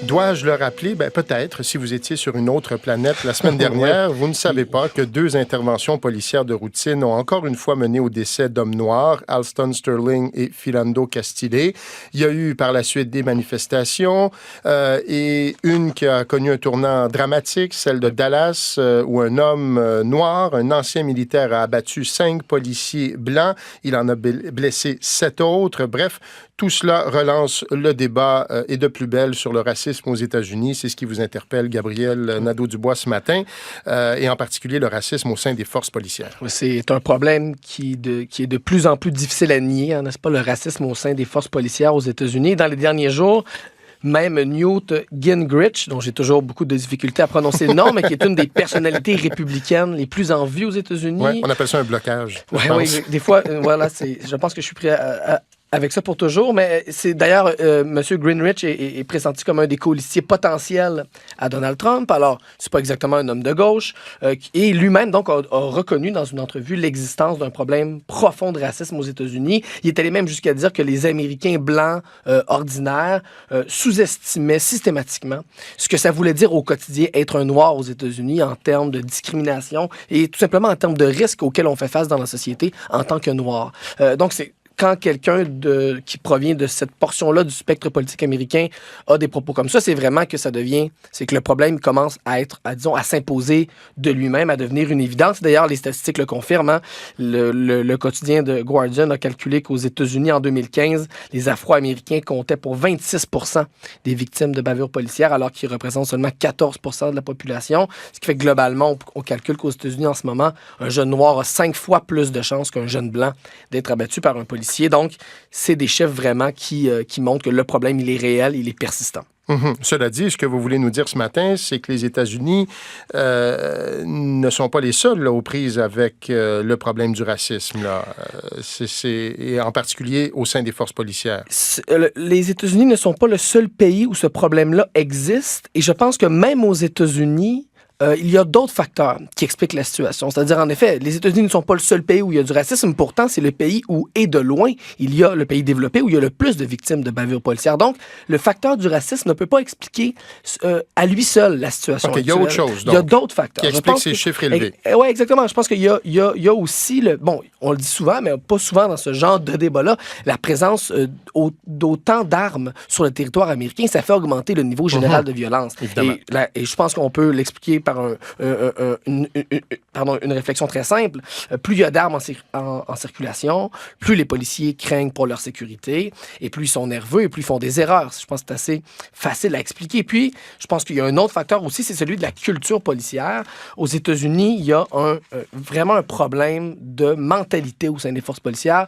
Dois-je le rappeler? Ben, peut-être, si vous étiez sur une autre planète la semaine dernière, vous ne savez pas que 2 interventions policières de routine ont encore une fois mené au décès d'hommes noirs, Alston Sterling et Philando Castile. Il y a eu par la suite des manifestations et une qui a connu un tournant dramatique, celle de Dallas, où un homme noir, un ancien militaire, a abattu 5 policiers blancs. Il en a blessé 7 autres. Bref, tout cela relance le débat et de plus belle sur le racisme aux États-Unis. C'est ce qui vous interpelle, Gabriel Nadeau-Dubois, ce matin, et en particulier le racisme au sein des forces policières. C'est un problème qui est de plus en plus difficile à nier, hein, n'est-ce pas, le racisme au sein des forces policières aux États-Unis. Dans les derniers jours, même Newt Gingrich, dont j'ai toujours beaucoup de difficultés à prononcer le nom, mais qui est une des personnalités républicaines les plus en vue aux États-Unis. Ouais, on appelle ça un blocage. Oui, des fois, voilà, je pense que je suis prêt avec ça pour toujours, mais c'est d'ailleurs, M. Gingrich est pressenti comme un des colistiers potentiels à Donald Trump. Alors, c'est pas exactement un homme de gauche. Et lui-même, donc, a reconnu dans une entrevue l'existence d'un problème profond de racisme aux États-Unis. Il est allé même jusqu'à dire que les Américains blancs ordinaires sous-estimaient systématiquement ce que ça voulait dire au quotidien être un noir aux États-Unis en termes de discrimination et tout simplement en termes de risques auxquels on fait face dans la société en tant que noir. Donc, c'est quand quelqu'un qui provient de cette portion-là du spectre politique américain a des propos comme ça, c'est vraiment que c'est que le problème commence à s'imposer de lui-même, à devenir une évidence. D'ailleurs, les statistiques le confirment. Hein. Le quotidien de Guardian a calculé qu'aux États-Unis, en 2015, les Afro-Américains comptaient pour 26% des victimes de bavures policières, alors qu'ils représentent seulement 14% de la population. Ce qui fait que globalement, on calcule qu'aux États-Unis, en ce moment, un jeune noir a 5 fois plus de chances qu'un jeune blanc d'être abattu par un policier. Donc, c'est des chiffres vraiment qui montrent que le problème, il est réel, il est persistant. Cela dit, ce que vous voulez nous dire ce matin, c'est que les États-Unis ne sont pas les seuls aux prises avec le problème du racisme, là. Et en particulier au sein des forces policières. Les États-Unis ne sont pas le seul pays où ce problème-là existe. Et je pense que même aux États-Unis, il y a d'autres facteurs qui expliquent la situation. C'est-à-dire, en effet, les États-Unis ne sont pas le seul pays où il y a du racisme. Pourtant, c'est le pays où, et de loin, il y a le pays développé où il y a le plus de victimes de bavures policières. Donc, le facteur du racisme ne peut pas expliquer à lui seul la situation actuelle. Il y a autre chose, donc, il y a d'autres facteurs. Qui expliquent ces chiffres élevés. Oui, exactement. Je pense qu'il y a aussi, on le dit souvent, mais pas souvent dans ce genre de débat-là, la présence d'autant d'armes sur le territoire américain, ça fait augmenter le niveau général de violence. Et je pense qu'on peut l'expliquer par une réflexion très simple. Plus il y a d'armes en circulation, plus les policiers craignent pour leur sécurité, et plus ils sont nerveux, et plus ils font des erreurs. Je pense que c'est assez facile à expliquer. Puis, je pense qu'il y a un autre facteur aussi, c'est celui de la culture policière. Aux États-Unis, il y a vraiment un problème de mentalité au sein des forces policières.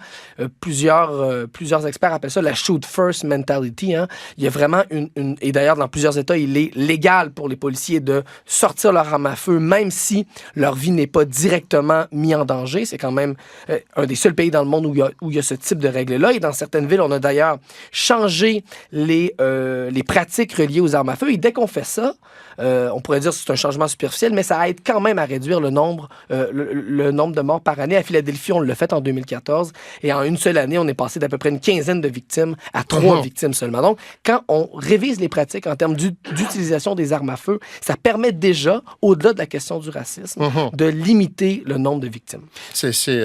Plusieurs experts appellent ça la shoot first mentality. Hein. Il y a vraiment et d'ailleurs, dans plusieurs États, il est légal pour les policiers de sortir leur arme à feu, même si leur vie n'est pas directement mise en danger. C'est quand même un des seuls pays dans le monde où il y a ce type de règles-là. Et dans certaines villes, on a d'ailleurs changé les pratiques reliées aux armes à feu. Et dès qu'on fait ça, on pourrait dire que c'est un changement superficiel, mais ça aide quand même à réduire le nombre de morts par année. À Philadelphie, on l'a fait en 2014. Et en une seule année, on est passé d'à peu près une quinzaine de victimes à 3 victimes seulement. Donc, quand on révise les pratiques en termes d'utilisation des armes à feu, ça permet déjà, au-delà de la question du racisme, de limiter le nombre de victimes. C'est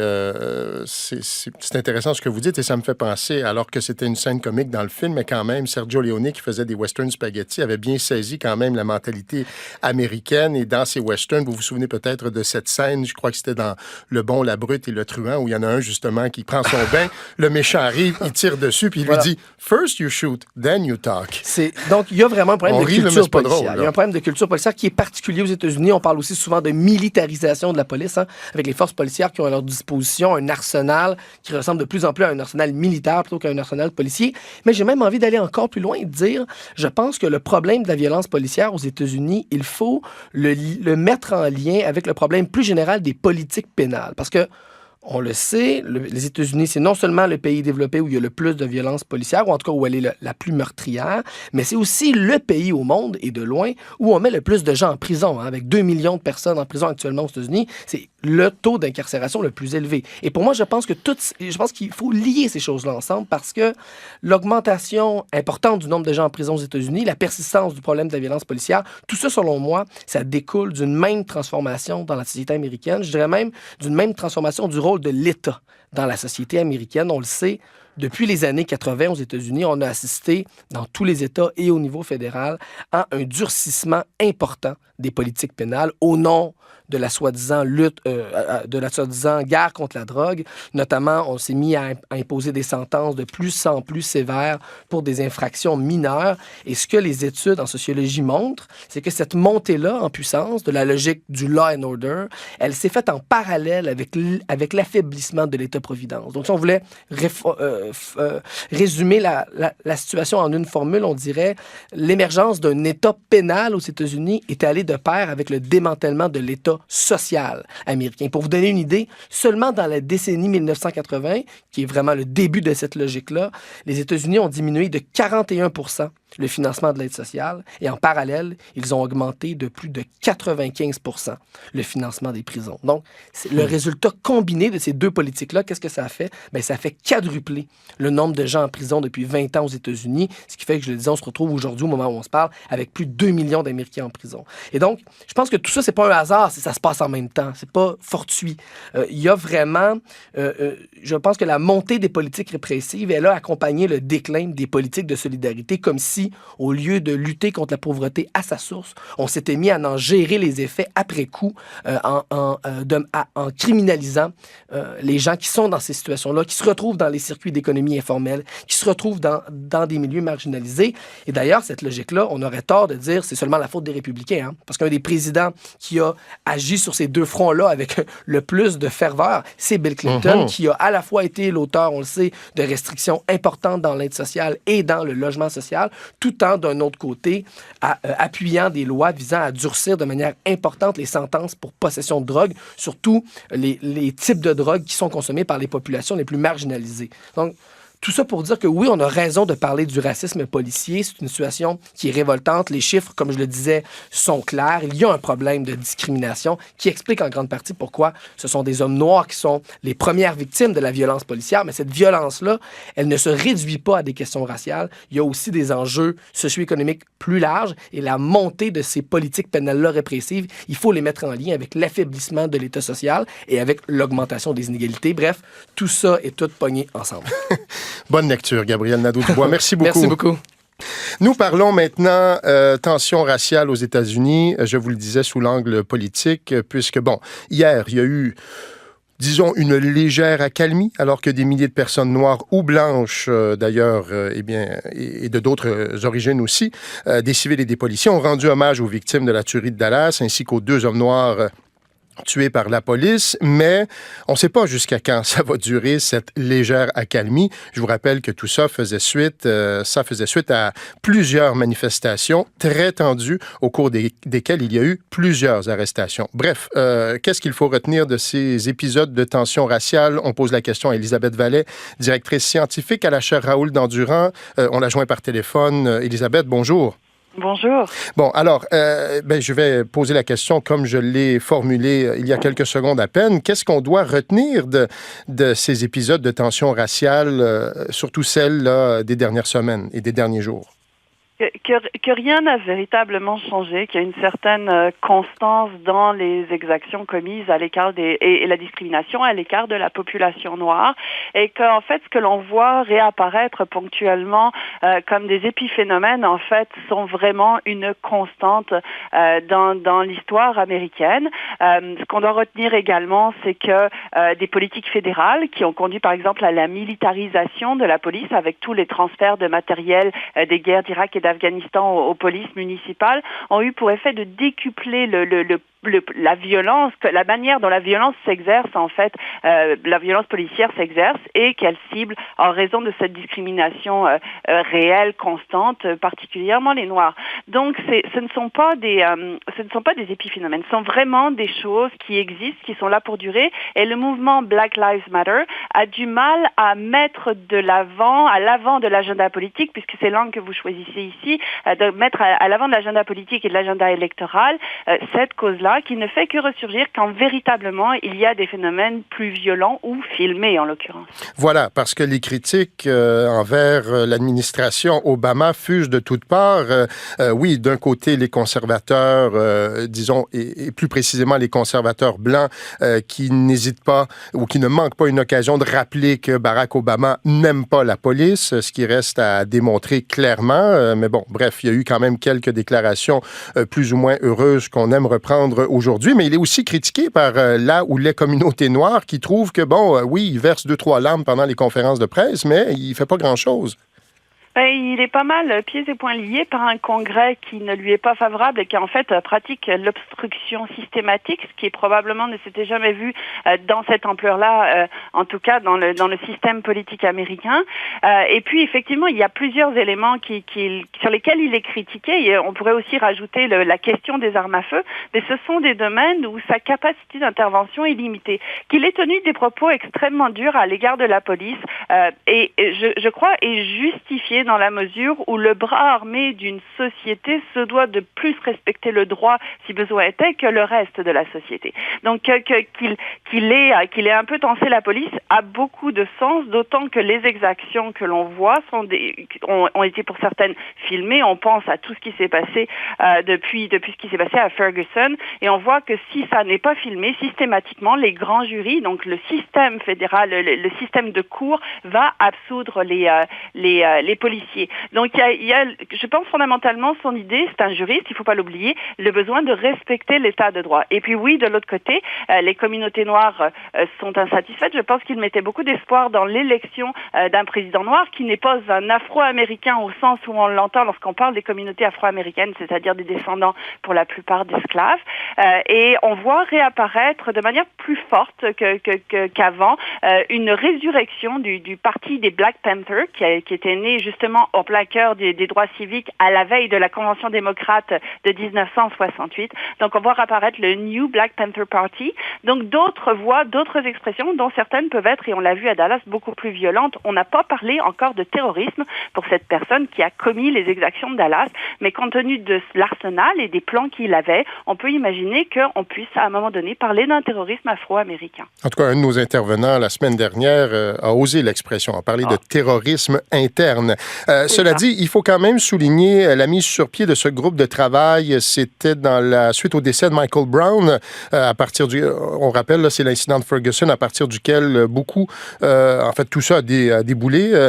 intéressant ce que vous dites et ça me fait penser, alors que c'était une scène comique dans le film, mais quand même, Sergio Leone, qui faisait des western spaghetti, avait bien saisi quand même la mentalité américaine. Et dans ces westerns, vous vous souvenez peut-être de cette scène, je crois que c'était dans Le Bon, la Brute et le Truand, où il y en a un justement qui prend son bain, le méchant arrive, il tire dessus, puis il lui dit « First you shoot, then you talk ». Donc, il y a vraiment un problème de culture policière. Drôle, il y a un problème de culture policière qui est particulier aux États-Unis. On parle aussi souvent de militarisation de la police, hein, avec les forces policières qui ont à leur disposition un arsenal qui ressemble de plus en plus à un arsenal militaire plutôt qu'à un arsenal policier. Mais j'ai même envie d'aller encore plus loin et de dire, je pense que le problème de la violence policière aux États-Unis, il faut le mettre en lien avec le problème plus général des politiques pénales. Parce que on le sait, les États-Unis, c'est non seulement le pays développé où il y a le plus de violence policière, ou en tout cas où elle est la plus meurtrière, mais c'est aussi le pays au monde, et de loin, où on met le plus de gens en prison. Hein, avec 2 millions de personnes en prison actuellement aux États-Unis, c'est le taux d'incarcération le plus élevé. Et pour moi, je pense qu'il faut lier ces choses-là ensemble parce que l'augmentation importante du nombre de gens en prison aux États-Unis, la persistance du problème de la violence policière, tout ça, selon moi, ça découle d'une même transformation dans la société américaine. Je dirais même d'une même transformation du rôle de l'État dans la société américaine. On le sait, depuis les années 80 aux États-Unis, on a assisté dans tous les États et au niveau fédéral à un durcissement important des politiques pénales au nom de la soi-disant lutte, de la soi-disant guerre contre la drogue. Notamment, on s'est mis à imposer des sentences de plus en plus sévères pour des infractions mineures. Et ce que les études en sociologie montrent, c'est que cette montée-là en puissance de la logique du law and order, elle s'est faite en parallèle avec l'affaiblissement de l'État-providence. Donc, si on voulait résumer la situation en une formule, on dirait l'émergence d'un État pénal aux États-Unis est allée de pair avec le démantèlement de l'État social américain. Pour vous donner une idée, seulement dans la décennie 1980, qui est vraiment le début de cette logique-là, les États-Unis ont diminué de 41% le financement de l'aide sociale et en parallèle, ils ont augmenté de plus de 95% le financement des prisons. Donc, le résultat combiné de ces deux politiques-là, qu'est-ce que ça a fait? Bien, ça a fait quadrupler le nombre de gens en prison depuis 20 ans aux États-Unis, ce qui fait que, je le disais, on se retrouve aujourd'hui, au moment où on se parle, avec plus de 2 millions d'Américains en prison. Et donc, je pense que tout ça, c'est pas un hasard si ça se passe en même temps. C'est pas fortuit. Il y a vraiment... je pense que la montée des politiques répressives, elle a accompagné le déclin des politiques de solidarité, comme si, au lieu de lutter contre la pauvreté à sa source, on s'était mis à en gérer les effets après coup en criminalisant les gens qui sont dans ces situations-là, qui se retrouvent dans les circuits d'économie informelle, qui se retrouvent dans des milieux marginalisés. Et d'ailleurs, cette logique-là, on aurait tort de dire c'est seulement la faute des républicains, hein? Parce qu'un des présidents qui a agi sur ces deux fronts-là avec le plus de ferveur, c'est Bill Clinton, qui a à la fois été l'auteur, on le sait, de restrictions importantes dans l'aide sociale et dans le logement social, tout en, d'un autre côté, appuyant des lois visant à durcir de manière importante les sentences pour possession de drogue, surtout les types de drogues qui sont consommées par les populations les plus marginalisées. Donc, tout ça pour dire que oui, on a raison de parler du racisme policier. C'est une situation qui est révoltante. Les chiffres, comme je le disais, sont clairs. Il y a un problème de discrimination qui explique en grande partie pourquoi ce sont des hommes noirs qui sont les premières victimes de la violence policière. Mais cette violence-là, elle ne se réduit pas à des questions raciales. Il y a aussi des enjeux socio-économiques plus larges et la montée de ces politiques pénales-là répressives, il faut les mettre en lien avec l'affaiblissement de l'État social et avec l'augmentation des inégalités. Bref, tout ça est tout pogné ensemble. Bonne lecture, Gabriel Nadeau-Dubois. Merci beaucoup. Merci beaucoup. Nous parlons maintenant tension raciale aux États-Unis. Je vous le disais sous l'angle politique, puisque, bon, hier, il y a eu, disons, une légère accalmie, alors que des milliers de personnes noires ou blanches, d'ailleurs, et de d'autres origines aussi, des civils et des policiers, ont rendu hommage aux victimes de la tuerie de Dallas, ainsi qu'aux 2 hommes noirs tués par la police, mais on ne sait pas jusqu'à quand ça va durer, cette légère accalmie. Je vous rappelle que tout ça faisait suite à plusieurs manifestations très tendues au cours desquelles il y a eu plusieurs arrestations. Bref, qu'est-ce qu'il faut retenir de ces épisodes de tension raciale? On pose la question à Elisabeth Vallet, directrice scientifique à la chaire Raoul Dandurand. On la joint par téléphone. Elisabeth, bonjour. Bonjour. Bon, alors, je vais poser la question comme je l'ai formulée il y a quelques secondes à peine. Qu'est-ce qu'on doit retenir de ces épisodes de tension raciale, surtout celles là, des dernières semaines et des derniers jours? Que rien n'a véritablement changé, qu'il y a une certaine constance dans les exactions commises à l'écart et la discrimination à l'écart de la population noire, et qu'en fait ce que l'on voit réapparaître ponctuellement comme des épiphénomènes en fait sont vraiment une constante dans l'histoire américaine. Ce qu'on doit retenir également, c'est que des politiques fédérales qui ont conduit par exemple à la militarisation de la police avec tous les transferts de matériel des guerres d'Irak et d'Afghanistan aux polices municipales ont eu pour effet de décupler la violence, la manière dont la violence s'exerce en fait, la violence policière s'exerce et qu'elle cible en raison de cette discrimination réelle, constante, particulièrement les Noirs. Donc, ce ne sont pas des épiphénomènes. Ce sont vraiment des choses qui existent, qui sont là pour durer. Et le mouvement Black Lives Matter a du mal à mettre à l'avant de l'agenda politique, puisque c'est l'angle que vous choisissez ici, de mettre à l'avant de l'agenda politique et de l'agenda électoral cette cause-là, qui ne fait que ressurgir quand véritablement il y a des phénomènes plus violents ou filmés en l'occurrence. Voilà, parce que les critiques envers l'administration Obama fusent de toutes parts. Oui, d'un côté, les conservateurs, disons, et plus précisément les conservateurs blancs, qui n'hésitent pas ou qui ne manquent pas une occasion de rappeler que Barack Obama n'aime pas la police, ce qui reste à démontrer clairement. Mais bon, bref, il y a eu quand même quelques déclarations plus ou moins heureuses qu'on aime reprendre aujourd'hui. Mais il est aussi critiqué par la ou les communautés noires qui trouvent que, bon, oui, il verse 2-3 larmes pendant les conférences de presse, mais il fait pas grand-chose. Il est pas mal pieds et poings liés par un Congrès qui ne lui est pas favorable et qui en fait pratique l'obstruction systématique, ce qui est probablement ne s'était jamais vu dans cette ampleur-là, en tout cas dans le système politique américain. Et puis effectivement, il y a plusieurs éléments sur lesquels il est critiqué. Et on pourrait aussi rajouter la question des armes à feu, mais ce sont des domaines où sa capacité d'intervention est limitée. Qu'il ait tenu des propos extrêmement durs à l'égard de la police et je crois est justifié dans la mesure où le bras armé d'une société se doit de plus respecter le droit, si besoin était, que le reste de la société. Donc qu'il ait un peu tensé la police a beaucoup de sens, d'autant que les exactions que l'on voit ont été pour certaines filmées. On pense à tout ce qui s'est passé depuis ce qui s'est passé à Ferguson, et on voit que si ça n'est pas filmé, systématiquement les grands jurys, donc le système fédéral, le système de cour, va absoudre les policiers. Donc il y a, je pense fondamentalement son idée, c'est un juriste, il ne faut pas l'oublier, le besoin de respecter l'état de droit. Et puis oui, de l'autre côté, les communautés noires sont insatisfaites. Je pense qu'ils mettaient beaucoup d'espoir dans l'élection d'un président noir qui n'est pas un Afro-Américain au sens où on l'entend lorsqu'on parle des communautés afro-américaines, c'est-à-dire des descendants pour la plupart d'esclaves. Et on voit réapparaître de manière plus forte qu'avant une résurrection du parti des Black Panthers qui était né justement en plein cœur des droits civiques à la veille de la Convention démocrate de 1968. Donc on voit apparaître le New Black Panther Party. Donc d'autres voix, d'autres expressions dont certaines peuvent être, et on l'a vu à Dallas, beaucoup plus violentes. On n'a pas parlé encore de terrorisme pour cette personne qui a commis les exactions de Dallas, mais compte tenu de l'arsenal et des plans qu'il avait, on peut imaginer qu'on puisse à un moment donné parler d'un terrorisme afro-américain. En tout cas, un de nos intervenants la semaine dernière a osé l'expression, a parlé de terrorisme interne. Cela dit, il faut quand même souligner la mise sur pied de ce groupe de travail. C'était dans la suite au décès de Michael Brown. On rappelle, là, c'est l'incident de Ferguson à partir duquel beaucoup, en fait, tout ça a déboulé.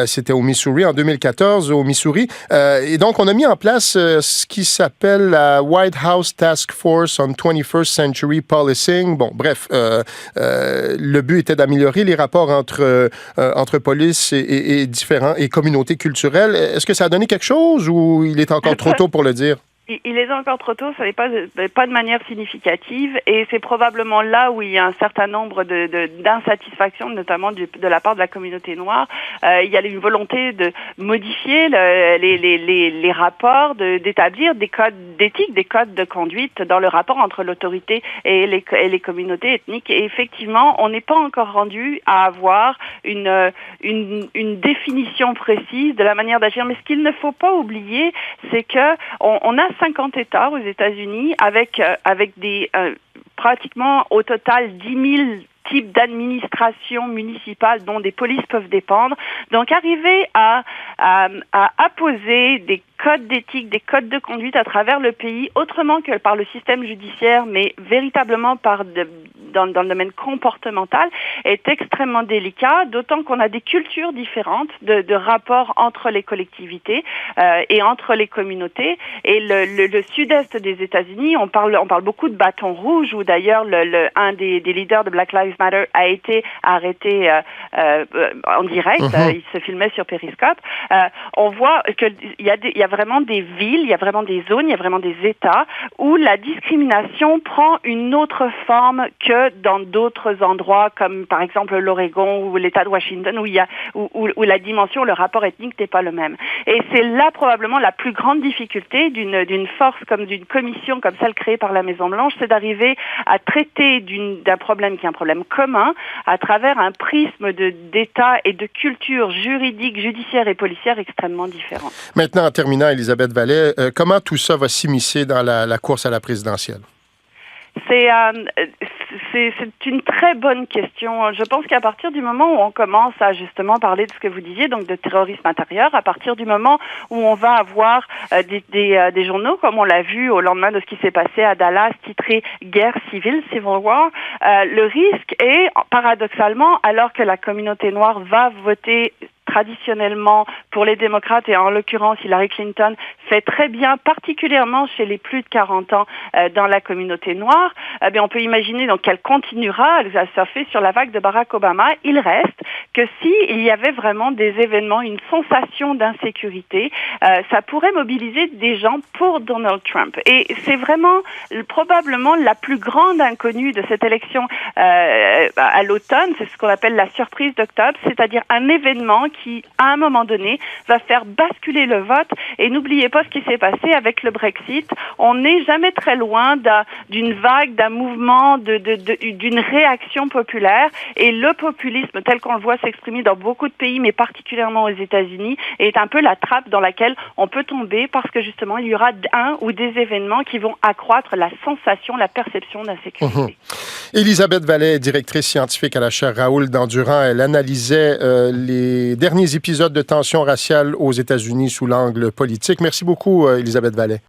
C'était au Missouri, en 2014, au Missouri. Et donc, on a mis en place ce qui s'appelle la White House Task Force on 21st Century Policing. Bon, bref, le but était d'améliorer les rapports entre police et communautés culturelles. Est-ce que ça a donné quelque chose ou il est encore trop tôt pour le dire? Il est encore trop tôt, ça n'est pas de manière significative, et c'est probablement là où il y a un certain nombre d'insatisfactions, notamment de la part de la communauté noire. Il y a une volonté de modifier les rapports, d'établir des codes d'éthique, des codes de conduite dans le rapport entre l'autorité et les communautés ethniques. Et effectivement, on n'est pas encore rendu à avoir une définition précise de la manière d'agir. Mais ce qu'il ne faut pas oublier, c'est que on a 50 États aux États-Unis avec des pratiquement au total 10 000 types d'administration municipale dont des polices peuvent dépendre. Donc, arriver à apposer des codes d'éthique, des codes de conduite à travers le pays, autrement que par le système judiciaire, mais véritablement dans le domaine comportemental, est extrêmement délicat, d'autant qu'on a des cultures différentes de rapports entre les collectivités et entre les communautés. Et le sud-est des États-Unis, on parle beaucoup de Bâton Rouge, où d'ailleurs un des leaders de Black Lives Matter a été arrêté en direct. Il se filmait sur Periscope. On voit qu'il y a a vraiment des villes, il y a vraiment des zones, il y a vraiment des États où la discrimination prend une autre forme que dans d'autres endroits, comme par exemple l'Oregon ou l'État de Washington, où la dimension, le rapport ethnique n'est pas le même. Et c'est là probablement la plus grande difficulté d'une force comme d'une commission comme celle créée par la Maison-Blanche, c'est d'arriver à traiter d'un problème qui est un problème commun à travers un prisme d'État et de culture juridique, judiciaire et policière extrêmement différente. Maintenant, en terminant, Elisabeth Vallet, comment tout ça va s'immiscer dans la course à la présidentielle? C'est une très bonne question. Je pense qu'à partir du moment où on commence à justement parler de ce que vous disiez, donc de terrorisme intérieur, à partir du moment où on va avoir des journaux, comme on l'a vu au lendemain de ce qui s'est passé à Dallas, titré « Guerre civile », Civil War, le risque est, paradoxalement, alors que la communauté noire va voter traditionnellement pour les démocrates, et en l'occurrence Hillary Clinton fait très bien, particulièrement chez les plus de 40 ans dans la communauté noire, on peut imaginer donc qu'elle continuera à surfer sur la vague de Barack Obama. Il reste que s'il y avait vraiment des événements, une sensation d'insécurité, ça pourrait mobiliser des gens pour Donald Trump. Et c'est vraiment probablement la plus grande inconnue de cette élection à l'automne, c'est ce qu'on appelle la surprise d'octobre, c'est-à-dire un événement qui, à un moment donné, va faire basculer le vote. Et n'oubliez pas ce qui s'est passé avec le Brexit. On n'est jamais très loin d'une vague, d'un mouvement, d'une réaction populaire. Et le populisme, tel qu'on le voit s'exprimer dans beaucoup de pays, mais particulièrement aux États-Unis, est un peu la trappe dans laquelle on peut tomber parce que justement, il y aura un ou des événements qui vont accroître la sensation, la perception d'insécurité. Elisabeth Vallet, directrice scientifique à la chaire Raoul Dandurand, elle analysait les derniers épisodes de tensions raciales aux États-Unis sous l'angle politique. Merci beaucoup, Elisabeth Vallet.